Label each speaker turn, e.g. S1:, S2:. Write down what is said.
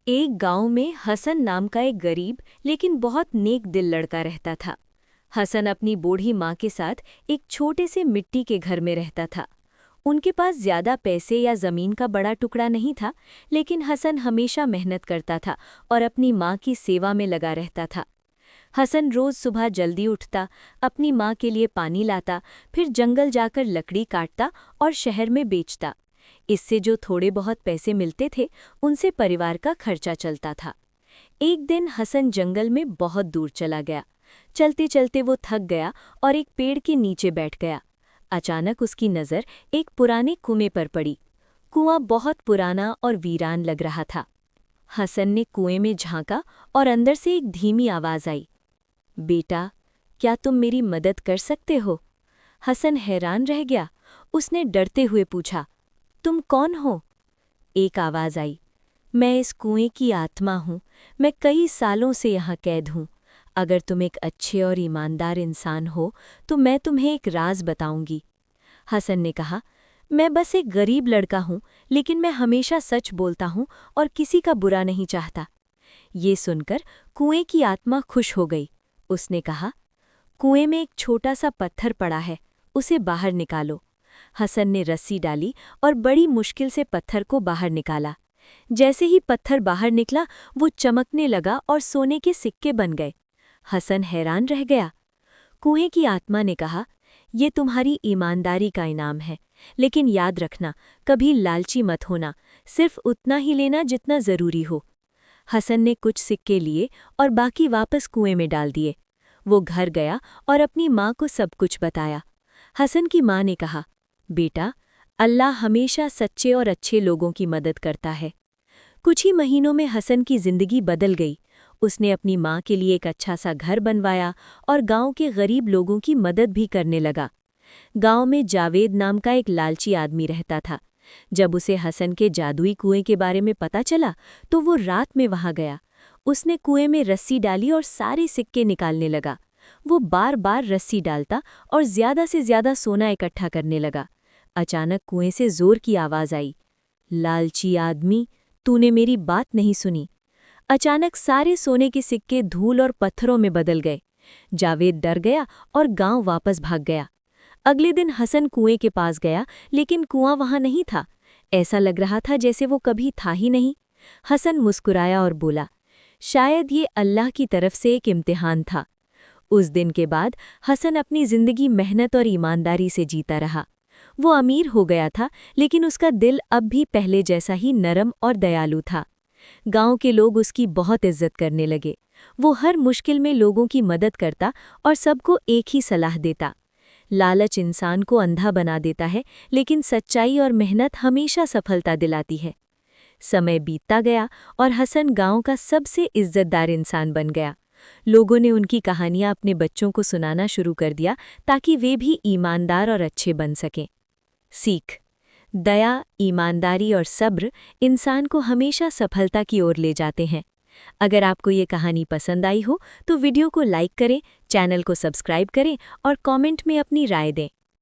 S1: एक गांव में हसन नाम का एक गरीब लेकिन बहुत नेक दिल लड़का रहता था। हसन अपनी बूढ़ी माँ के साथ एक छोटे से मिट्टी के घर में रहता था। उनके पास ज्यादा पैसे या जमीन का बड़ा टुकड़ा नहीं था, लेकिन हसन हमेशा मेहनत करता था और अपनी माँ की सेवा में लगा रहता था। हसन रोज सुबह जल्दी उठता, अपनी माँ के लिए पानी लाता, फिर जंगल जाकर लकड़ी काटता और शहर में बेचता। इससे जो थोड़े बहुत पैसे मिलते थे, उनसे परिवार का खर्चा चलता था। एक दिन हसन जंगल में बहुत दूर चला गया। चलते चलते वो थक गया और एक पेड़ के नीचे बैठ गया। अचानक उसकी नज़र एक पुराने कुएं पर पड़ी। कुआं बहुत पुराना और वीरान लग रहा था। हसन ने कुएं में झांका और अंदर से एक धीमी आवाज़ आई, बेटा, क्या तुम मेरी मदद कर सकते हो? हसन हैरान रह गया। उसने डरते हुए पूछा, तुम कौन हो? एक आवाज़ आई, मैं इस कुएं की आत्मा हूँ। मैं कई सालों से यहाँ कैद हूँ। अगर तुम एक अच्छे और ईमानदार इंसान हो तो मैं तुम्हें एक राज बताऊंगी। हसन ने कहा, मैं बस एक गरीब लड़का हूँ, लेकिन मैं हमेशा सच बोलता हूँ और किसी का बुरा नहीं चाहता। ये सुनकर कुएं की आत्मा खुश हो गई। उसने कहा, कुएं में एक छोटा सा पत्थर पड़ा है, उसे बाहर निकालो। हसन ने रस्सी डाली और बड़ी मुश्किल से पत्थर को बाहर निकाला। जैसे ही पत्थर बाहर निकला, वो चमकने लगा और सोने के सिक्के बन गए। हसन हैरान रह गया। कुएं की आत्मा ने कहा, ये तुम्हारी ईमानदारी का इनाम है, लेकिन याद रखना, कभी लालची मत होना, सिर्फ उतना ही लेना जितना ज़रूरी हो। हसन ने कुछ सिक्के लिए और बाकी वापस कुएं में डाल दिए। वो घर गया और अपनी माँ को सब कुछ बताया। हसन की माँ ने कहा, बेटा, अल्लाह हमेशा सच्चे और अच्छे लोगों की मदद करता है। कुछ ही महीनों में हसन की जिंदगी बदल गई। उसने अपनी माँ के लिए एक अच्छा सा घर बनवाया और गांव के गरीब लोगों की मदद भी करने लगा। गांव में जावेद नाम का एक लालची आदमी रहता था। जब उसे हसन के जादुई कुएं के बारे में पता चला, तो वो रात में वहां गया। उसने कुएं में रस्सी डाली और सारे सिक्के निकालने लगा। वो बार बार रस्सी डालता और ज्यादा से ज्यादा सोना इकट्ठा करने लगा। अचानक कुएं से जोर की आवाज आई, लालची आदमी, तूने मेरी बात नहीं सुनी। अचानक सारे सोने के सिक्के धूल और पत्थरों में बदल गए। जावेद डर गया और गांव वापस भाग गया। अगले दिन हसन कुएं के पास गया, लेकिन कुआं वहां नहीं था। ऐसा लग रहा था जैसे वो कभी था ही नहीं। हसन मुस्कुराया और बोला, शायद ये अल्लाह की तरफ से एक इम्तिहान था। उस दिन के बाद हसन अपनी जिंदगी मेहनत और ईमानदारी से जीता रहा। वो अमीर हो गया था, लेकिन उसका दिल अब भी पहले जैसा ही नरम और दयालु था। गांव के लोग उसकी बहुत इज्जत करने लगे। वो हर मुश्किल में लोगों की मदद करता और सबको एक ही सलाह देता। लालच इंसान को अंधा बना देता है, लेकिन सच्चाई और मेहनत हमेशा सफलता दिलाती है। समय बीतता गया और हसन गांव का सबसे इज्जतदार इंसान बन गया। लोगों ने उनकी कहानियां अपने बच्चों को सुनाना शुरू कर दिया, ताकि वे भी ईमानदार और अच्छे बन सकें। सीख: दया, ईमानदारी और सब्र इंसान को हमेशा सफलता की ओर ले जाते हैं। अगर आपको ये कहानी पसंद आई हो तो वीडियो को लाइक करें, चैनल को सब्सक्राइब करें और कमेंट में अपनी राय दें।